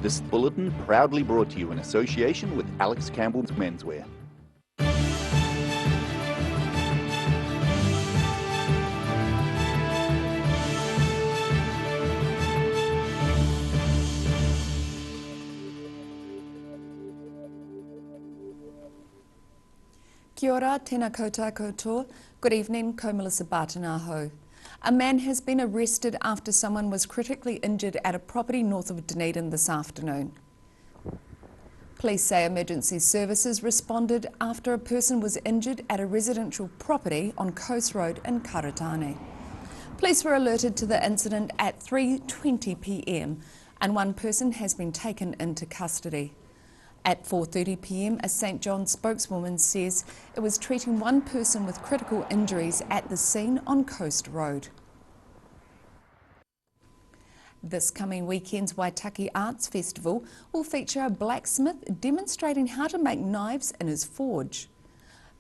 This bulletin proudly brought to you in association with Alex Campbell's Menswear. Kia ora, tēnā koutou koutou. Good evening, ko Melissa Barton-aho. A man has been arrested after someone was critically injured at a property north of Dunedin this afternoon. Police say emergency services responded after a person was injured at a residential property on Coast Road in Karatane. Police were alerted to the incident at 3:20 p.m. and one person has been taken into custody. At 4:30 p.m, a St John's spokeswoman says it was treating one person with critical injuries at the scene on Coast Road. This coming weekend's Waitaki Arts Festival will feature a blacksmith demonstrating how to make knives in his forge.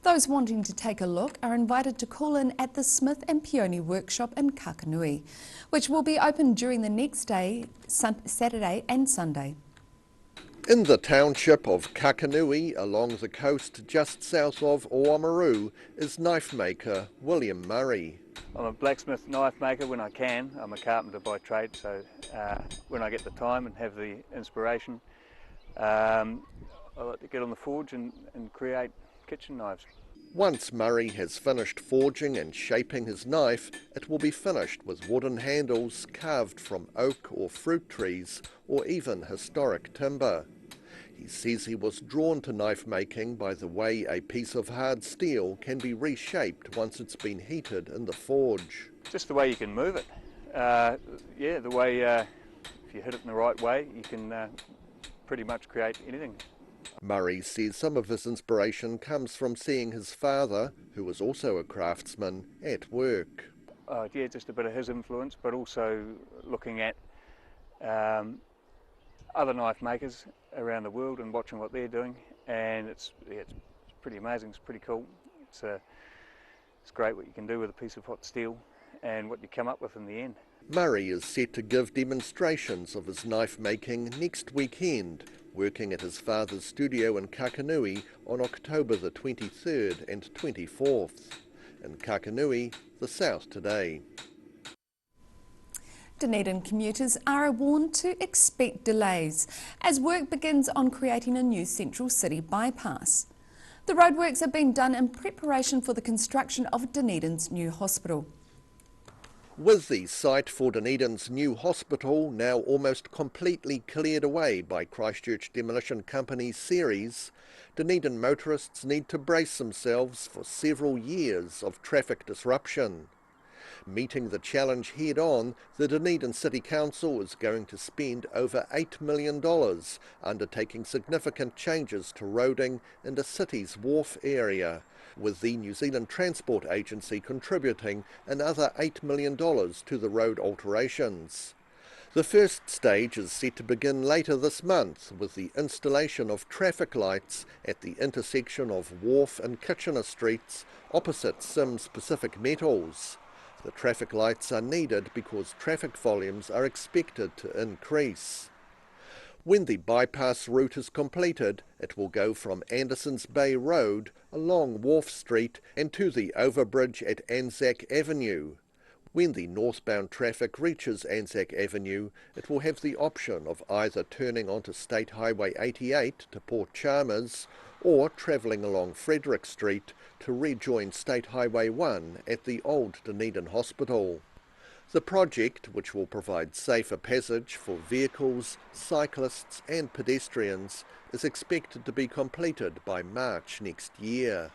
Those wanting to take a look are invited to call in at the Smith and Peony workshop in Kakanui, which will be open during the next day, Saturday and Sunday. In the township of Kakanui, along the coast just south of Oamaru, is knife maker William Murray. I'm a blacksmith knife maker when I can. I'm a carpenter by trade, so when I get the time and have the inspiration, I like to get on the forge and create kitchen knives. Once Murray has finished forging and shaping his knife, it will be finished with wooden handles carved from oak or fruit trees or even historic timber. He says he was drawn to knife making by the way a piece of hard steel can be reshaped once it's been heated in the forge. Just the way you can move it. Yeah, the way if you hit it in the right way, you can pretty much create anything. Murray says some of his inspiration comes from seeing his father, who was also a craftsman, at work. Yeah, just a bit of his influence, but also looking at other knife makers around the world and watching what they're doing, and it's pretty amazing. It's pretty cool. It's great what you can do with a piece of hot steel and what you come up with in the end. Murray is set to give demonstrations of his knife making next weekend, working at his father's studio in Kakanui on October the 23rd and 24th. In Kakanui, the South Today. Dunedin commuters are warned to expect delays as work begins on creating a new central city bypass. The roadworks are being done in preparation for the construction of Dunedin's new hospital. With the site for Dunedin's new hospital now almost completely cleared away by Christchurch Demolition Company's series, Dunedin motorists need to brace themselves for several years of traffic disruption. Meeting the challenge head-on, the Dunedin City Council is going to spend over $8 million undertaking significant changes to roading in the city's wharf area, with the New Zealand Transport Agency contributing another $8 million to the road alterations. The first stage is set to begin later this month with the installation of traffic lights at the intersection of Wharf and Kitchener Streets opposite Sims Pacific Metals. The traffic lights are needed because traffic volumes are expected to increase. When the bypass route is completed, it will go from Andersons Bay Road along Wharf Street and to the overbridge at Anzac Avenue. When the northbound traffic reaches Anzac Avenue, it will have the option of either turning onto State Highway 88 to Port Chalmers or travelling along Frederick Street to rejoin State Highway 1 at the old Dunedin Hospital. The project, which will provide safer passage for vehicles, cyclists and pedestrians, is expected to be completed by March next year.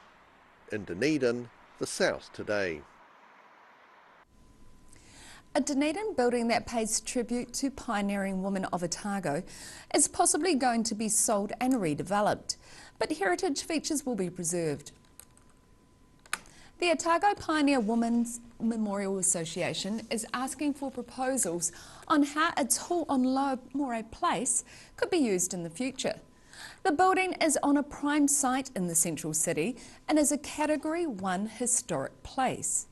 In Dunedin, the South Today. A Dunedin building that pays tribute to pioneering women of Otago is possibly going to be sold and redeveloped, but heritage features will be preserved. The Otago Pioneer Women's Memorial Association is asking for proposals on how its hall on Lower Moray Place could be used in the future. The building is on a prime site in the central city and is a Category 1 historic place.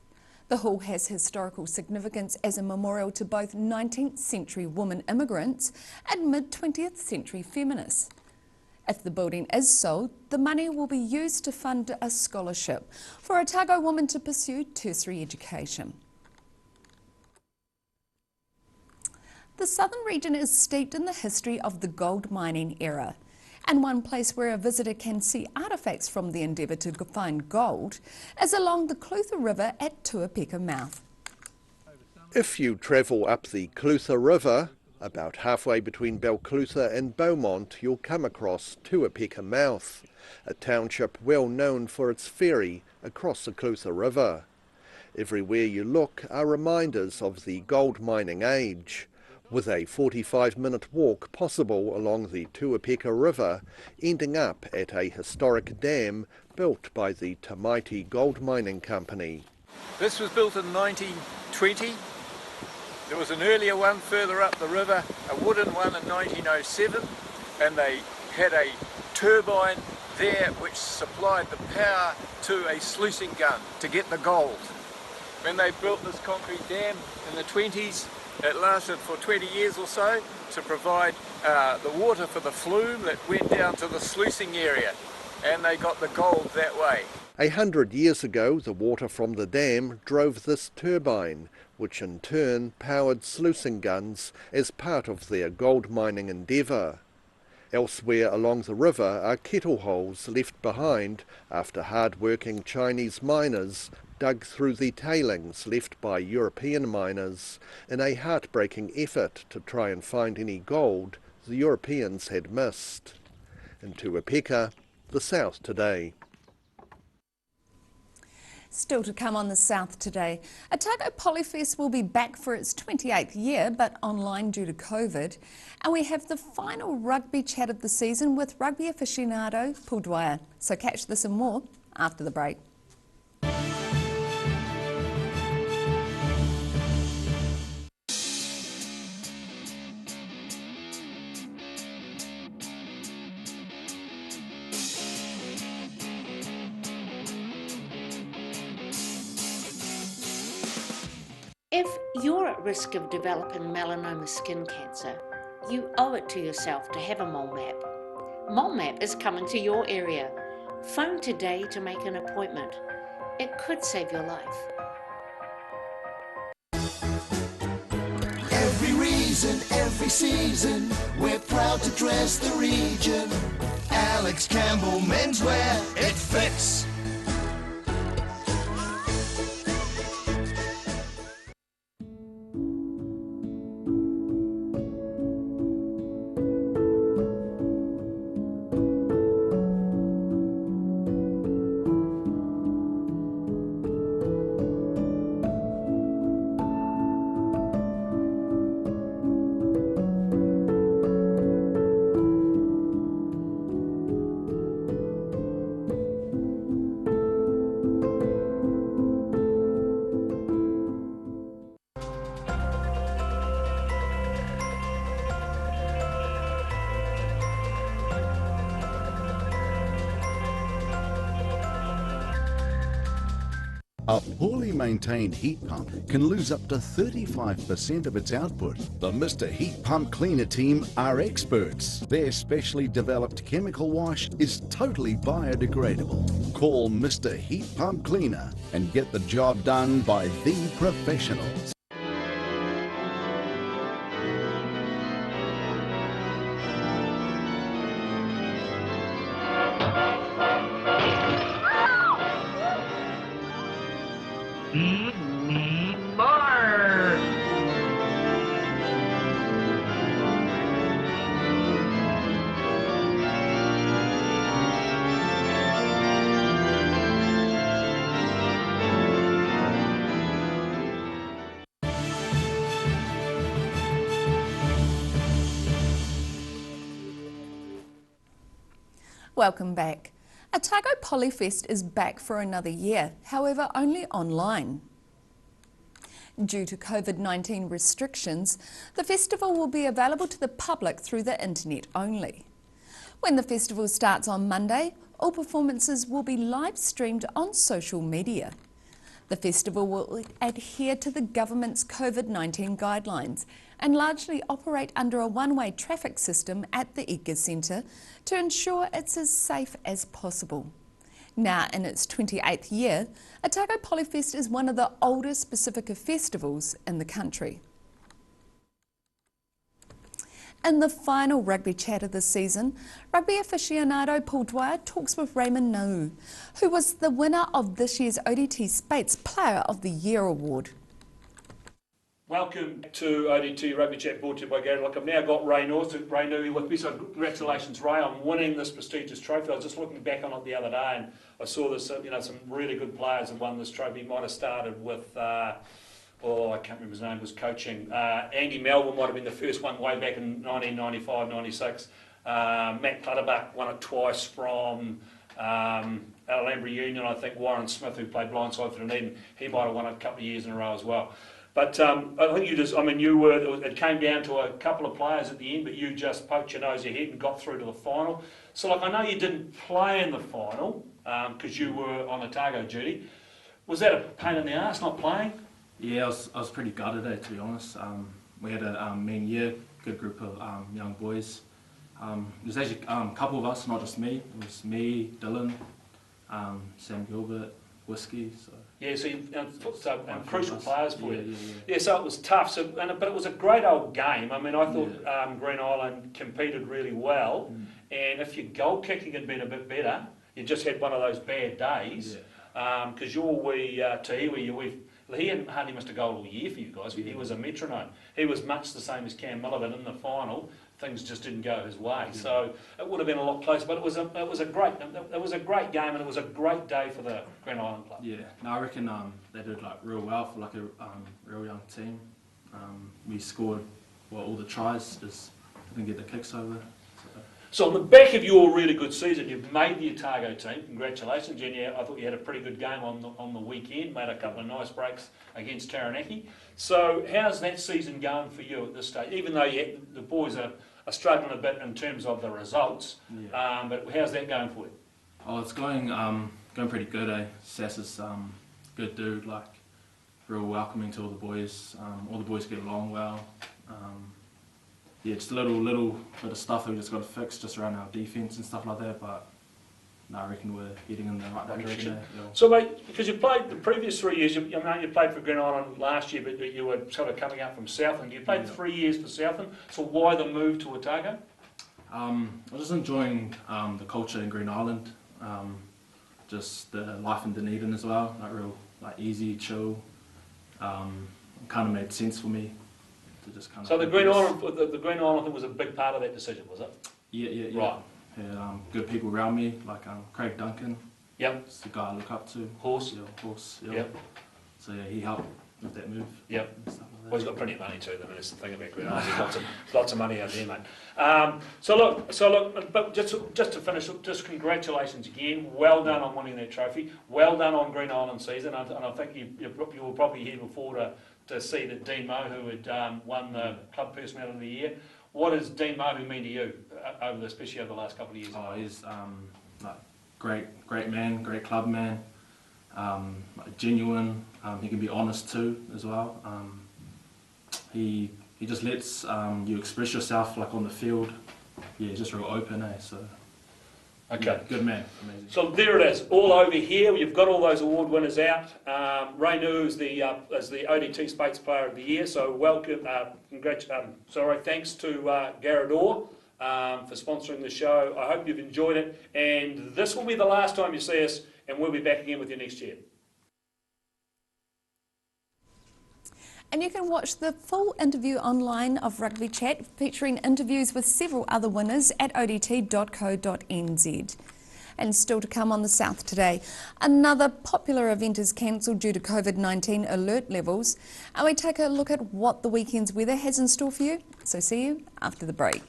The hall has historical significance as a memorial to both 19th century women immigrants and mid-20th century feminists. If the building is sold, the money will be used to fund a scholarship for Otago women to pursue tertiary education. The southern region is steeped in the history of the gold mining era, and one place where a visitor can see artefacts from the endeavour to find gold is along the Clutha River at Tuapeka Mouth. If you travel up the Clutha River, about halfway between Balclutha and Beaumont, you'll come across Tuapeka Mouth, a township well known for its ferry across the Clutha River. Everywhere you look are reminders of the gold mining age, with a 45-minute walk possible along the Tuapeka River, ending up at a historic dam built by the Tamaiti Gold Mining Company. This was built in 1920. There was an earlier one further up the river, a wooden one in 1907, and they had a turbine there which supplied the power to a sluicing gun to get the gold. When they built this concrete dam in the 20s, it lasted for 20 years or so to provide the water for the flume that went down to the sluicing area, and they got the gold that way. 100 years ago, the water from the dam drove this turbine, which in turn powered sluicing guns as part of their gold mining endeavour. Elsewhere along the river are kettle holes left behind after hard-working Chinese miners dug through the tailings left by European miners in a heartbreaking effort to try and find any gold the Europeans had missed. In Tuapeka, the South Today. Still to come on the South Today, Otago Polyfest will be back for its 28th year, but online due to COVID. And we have the final rugby chat of the season with rugby aficionado Paul Dwyer. So catch this and more after the break. If you're at risk of developing melanoma skin cancer, you owe it to yourself to have a mole map. Mole map is coming to your area. Phone today to make an appointment. It could save your life. Every reason, every season, we're proud to dress the region. Alex Campbell Menswear, it fits. A poorly maintained heat pump can lose up to 35% of its output. The Mr. Heat Pump Cleaner team are experts. Their specially developed chemical wash is totally biodegradable. Call Mr. Heat Pump Cleaner and get the job done by the professionals. Welcome back. Otago Polyfest is back for another year, however only online. Due to COVID-19 restrictions, the festival will be available to the public through the internet only. When the festival starts on Monday, all performances will be live streamed on social media. The festival will adhere to the government's COVID-19 guidelines and largely operate under a one-way traffic system at the Ika Centre to ensure it's as safe as possible. Now in its 28th year, Otago Polyfest is one of the oldest Pacifica festivals in the country. In the final rugby chat of the season, rugby aficionado Paul Dwyer talks with Raymond Nau, who was the winner of this year's ODT Spates Player of the Year award. Welcome to ODT Rugby Chat, brought to you by Gary. Look, I've now got Ray Nui with me, so congratulations, Ray, on winning this prestigious trophy. I was just looking back on it the other day and I saw this, some really good players have won this trophy. Might have started with, I can't remember his name, was coaching. Andy Melvin might have been the first one way back in 1995-96. Matt Clutterbuck won it twice from Alhambra Union. I think Warren Smith, who played blindside for Dunedin, he might have won it a couple of years in a row as well. But I think it came down to a couple of players at the end, but you just poked your nose ahead and got through to the final. So I know you didn't play in the final because you were on Otago duty. Was that a pain in the arse not playing? Yeah, I was pretty gutted, to be honest. We had a mean year, good group of young boys. There's actually a couple of us, not just me. It was me, Dylan, Sam Gilbert, Whiskey. So. Yeah, crucial players for you. Yeah, so it was tough. But it was a great old game. I mean, I thought Green Island competed really well, and if your goal kicking had been a bit better, you just had one of those bad days. Because your wee Tahiwi, he hadn't hardly missed a goal all year for you guys. He was a metronome. He was much the same as Cam Miller, but in the final, things just didn't go his way. So it would have been a lot closer. But it was a great game, and it was a great day for the Green Island club. Yeah, no, I reckon they did real well for a real young team. We scored all the tries, just didn't get the kicks over. So on the back of your really good season, you've made the Otago team. Congratulations, and I thought you had a pretty good game on the weekend. Made a couple of nice breaks against Taranaki. So how's that season going for you at this stage? Even though the boys are struggling a bit in terms of the results, but how's that going for you? Oh, it's going pretty good. Sass is good dude, real welcoming to all the boys. All the boys get along well. Yeah, just a little bit of stuff that we just got to fix just around our defence and stuff like that, but no, I reckon we're heading in the right direction. So mate, because you played the previous 3 years, you played for Green Island last year, but you were sort of coming up from Southland. You played 3 years for Southland, so why the move to Otago? I was just enjoying the culture in Green Island, just the life in Dunedin as well, real easy, chill, kind of made sense for me. So the Green Island thing was a big part of that decision, was it? Yeah. Right. Yeah, good people around me, like Craig Duncan. Yep. It's the guy I look up to. Horse. Yeah, Horse. Yeah. Yep. So yeah, he helped with that move. Yep. And stuff like that. Well, he's got plenty of money too. I mean, that's the thing about Green Island. There's lots of money out there, mate. So look. But just to finish, just congratulations again. Well done on winning that trophy. Well done on Green Island season. And I think you were probably here before to see that Dean Moe, who had won the Club Personality of the Year. What does Dean Moe mean to you, especially over the last couple of years? Oh, he's great man, great club man, genuine. He can be honest too, as well. He just lets you express yourself on the field. Yeah, he's just real open, So. Okay. Yeah, good man, amazing. So there it is, all over here. You've got all those award winners out. Ray Nui is the ODT Spates Player of the Year. So welcome, thanks to Garrador for sponsoring the show. I hope you've enjoyed it, and this will be the last time you see us, and we'll be back again with you next year. And you can watch the full interview online of Rugby Chat, featuring interviews with several other winners at odt.co.nz. And still to come on the South today, another popular event is cancelled due to COVID-19 alert levels. And we take a look at what the weekend's weather has in store for you. So see you after the break.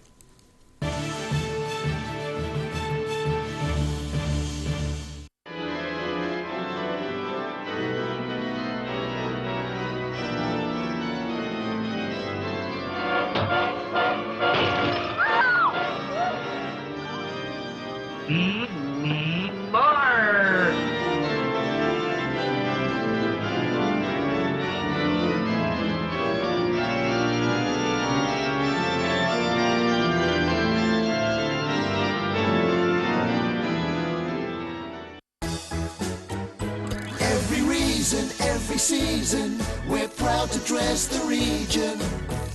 season, we're proud to dress the region.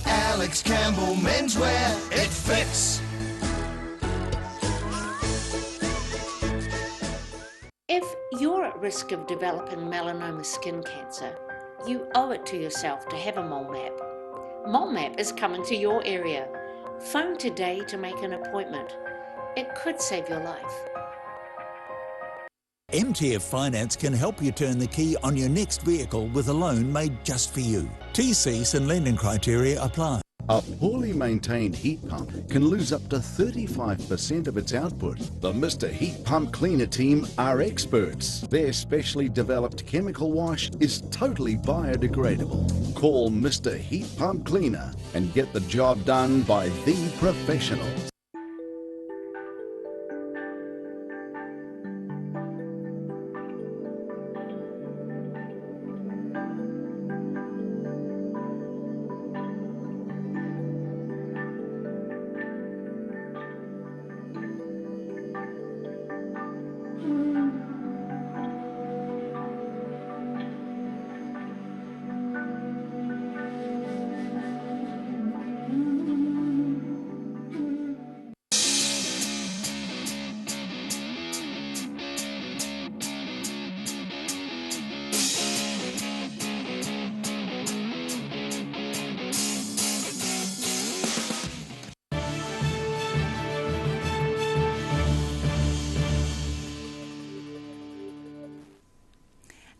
Alex Campbell Menswear, it fits. If you're at risk of developing melanoma skin cancer, you owe it to yourself to have a mole map. Mole map is coming to your area. Phone today to make an appointment. It could save your life. MTF Finance can help you turn the key on your next vehicle with a loan made just for you. TCs and lending criteria apply. A poorly maintained heat pump can lose up to 35% of its output. The Mr. Heat Pump Cleaner team are experts. Their specially developed chemical wash is totally biodegradable. Call Mr. Heat Pump Cleaner and get the job done by the professionals.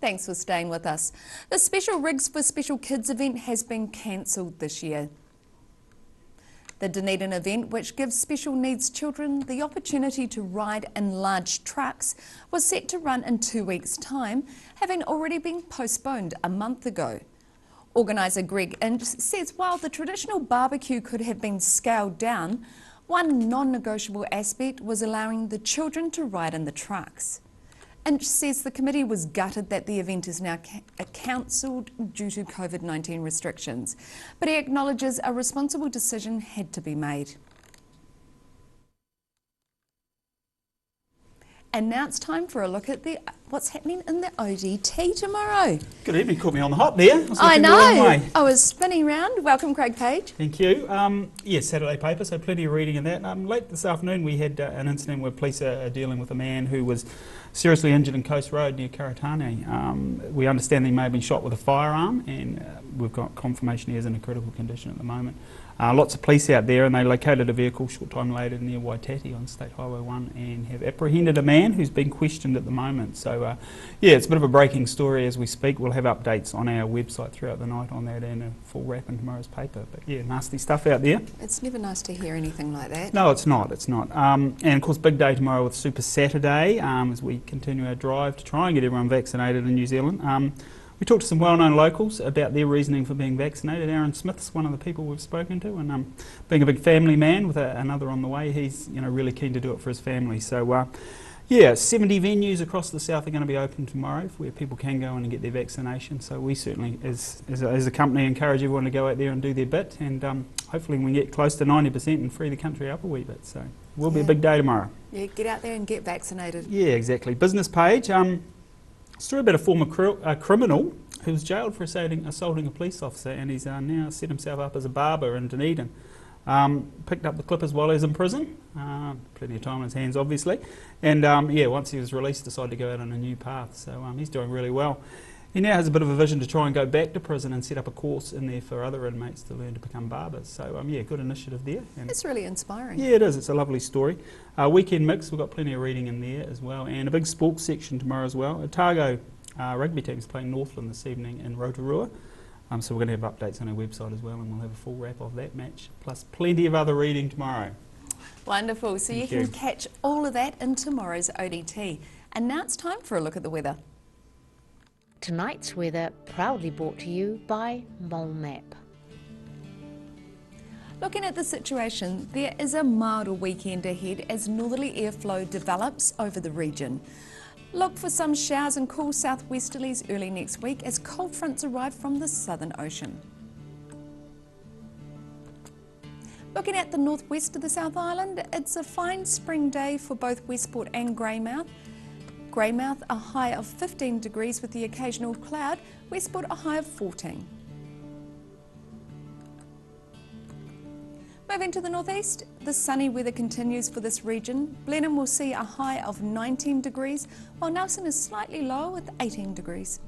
Thanks for staying with us. The Special Rigs for Special Kids event has been cancelled this year. The Dunedin event, which gives special needs children the opportunity to ride in large trucks, was set to run in 2 weeks' time, having already been postponed a month ago. Organiser Greg Inch says while the traditional barbecue could have been scaled down, one non-negotiable aspect was allowing the children to ride in the trucks. Inch says the committee was gutted that the event is now cancelled due to COVID-19 restrictions, but he acknowledges a responsible decision had to be made. And now it's time for a look at what's happening in the ODT tomorrow. Good evening, caught me on the hop there. I know, I was spinning round. Welcome, Craig Page. Thank you. Yes, Saturday paper, so plenty of reading in that. Late this afternoon we had an incident where police are dealing with a man who was seriously injured in Coast Road near Karatani. We understand he may have been shot with a firearm, and we've got confirmation he is in a critical condition at the moment. Lots of police out there, and they located a vehicle short time later near Waitati on State Highway 1 and have apprehended a man who's being questioned at the moment. So yeah, it's a bit of a breaking story as we speak. We'll have updates on our website throughout the night on that and a full wrap in tomorrow's paper. But yeah, nasty stuff out there. It's never nice to hear anything like that. No, it's not, it's not. And of course, big day tomorrow with Super Saturday as we continue our drive to try and get everyone vaccinated in New Zealand. We talked to some well-known locals about their reasoning for being vaccinated. Aaron Smith's one of the people we've spoken to, and being a big family man with another on the way, he's really keen to do it for his family. So yeah, 70 venues across the south are going to be open tomorrow where people can go in and get their vaccination. So we certainly, as a company, encourage everyone to go out there and do their bit, and hopefully we can get close to 90% and free the country up a wee bit. So it will be a big day tomorrow. Yeah, get out there and get vaccinated. Yeah, exactly. Business page. Story about a former criminal who was jailed for assaulting a police officer, and he's now set himself up as a barber in Dunedin. Picked up the clippers while he was in prison. Plenty of time on his hands, obviously. And yeah, once he was released, decided to go out on a new path. So he's doing really well. He now has a bit of a vision to try and go back to prison and set up a course in there for other inmates to learn to become barbers. So yeah, good initiative there. And it's really inspiring. Yeah, it is. It's a lovely story. Weekend mix, we've got plenty of reading in there as well, and a big sports section tomorrow as well. Otago rugby team's playing Northland this evening in Rotorua. So we're going to have updates on our website as well, and we'll have a full wrap of that match, plus plenty of other reading tomorrow. Wonderful. So you can catch all of that in tomorrow's ODT. And now it's time for a look at the weather. Tonight's weather proudly brought to you by Mole Map. Looking at the situation, there is a milder weekend ahead as northerly airflow develops over the region. Look for some showers and cool southwesterlies early next week as cold fronts arrive from the Southern Ocean. Looking at the northwest of the South Island, it's a fine spring day for both Westport and Greymouth. Greymouth, a high of 15 degrees with the occasional cloud. Westport, a high of 14. Moving to the northeast, the sunny weather continues for this region. Blenheim will see a high of 19 degrees, while Nelson is slightly lower with 18 degrees.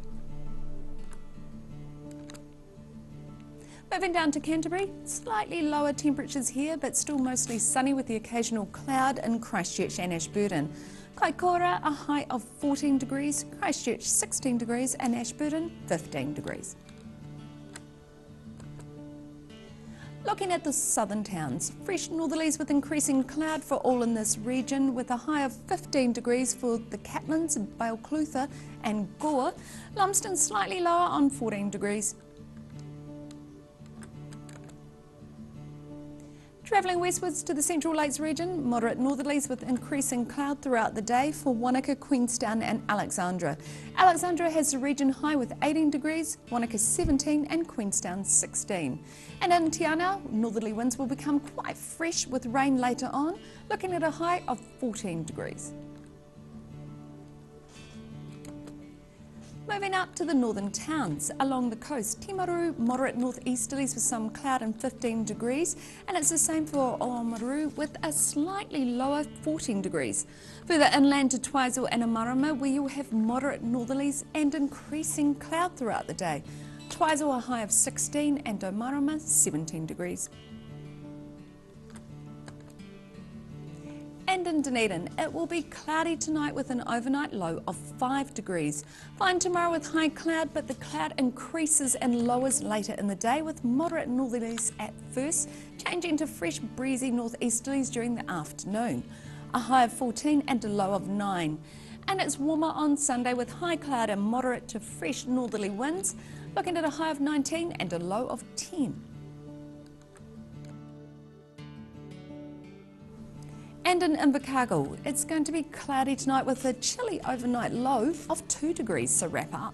Moving down to Canterbury, slightly lower temperatures here, but still mostly sunny with the occasional cloud in Christchurch and Ashburton. Kaikoura, a high of 14 degrees, Christchurch 16 degrees and Ashburton 15 degrees. Looking at the southern towns, fresh northerlies with increasing cloud for all in this region, with a high of 15 degrees for the Catlins, Balclutha and Gore. Lumsden slightly lower on 14 degrees. Travelling westwards to the Central Lakes region, moderate northerlies with increasing cloud throughout the day for Wanaka, Queenstown and Alexandra. Alexandra has a region high with 18 degrees, Wanaka 17 and Queenstown 16. And in Tiana, northerly winds will become quite fresh with rain later on, looking at a high of 14 degrees. Moving up to the northern towns along the coast, Timaru, moderate northeasterlies with some cloud and 15 degrees, and it's the same for Oamaru with a slightly lower 14 degrees. Further inland to Twizel and Amarama, where you'll have moderate northerlies and increasing cloud throughout the day. Twizel a high of 16 and Omarama 17 degrees. And in Dunedin, it will be cloudy tonight with an overnight low of 5 degrees. Fine tomorrow with high cloud, but the cloud increases and lowers later in the day with moderate northerlies at first, changing to fresh breezy northeasterlies during the afternoon. A high of 14 and a low of 9. And it's warmer on Sunday with high cloud and moderate to fresh northerly winds, looking at a high of 19 and a low of 10. And in Invercargill, it's going to be cloudy tonight with a chilly overnight low of 2 degrees to wrap up.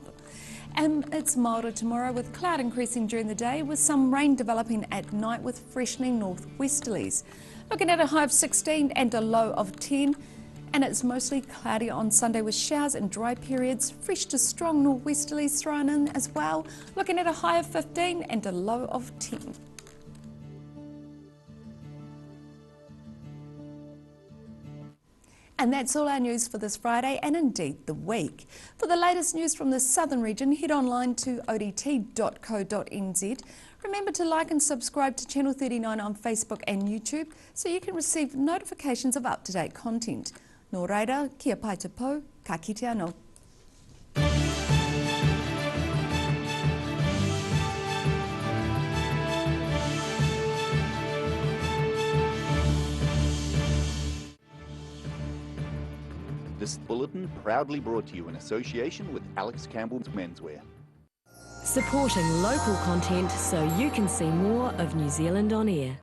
And it's milder tomorrow with cloud increasing during the day with some rain developing at night with freshening northwesterlies. Looking at a high of 16 and a low of 10. And it's mostly cloudy on Sunday with showers and dry periods, fresh to strong northwesterlies thrown in as well. Looking at a high of 15 and a low of 10. And that's all our news for this Friday and indeed the week. For the latest news from the southern region, head online to odt.co.nz. Remember to like and subscribe to Channel 39 on Facebook and YouTube so you can receive notifications of up-to-date content. Nō reira, kia pai te pou, ka kite anō. This bulletin proudly brought to you in association with Alex Campbell's Menswear. Supporting local content so you can see more of New Zealand on air.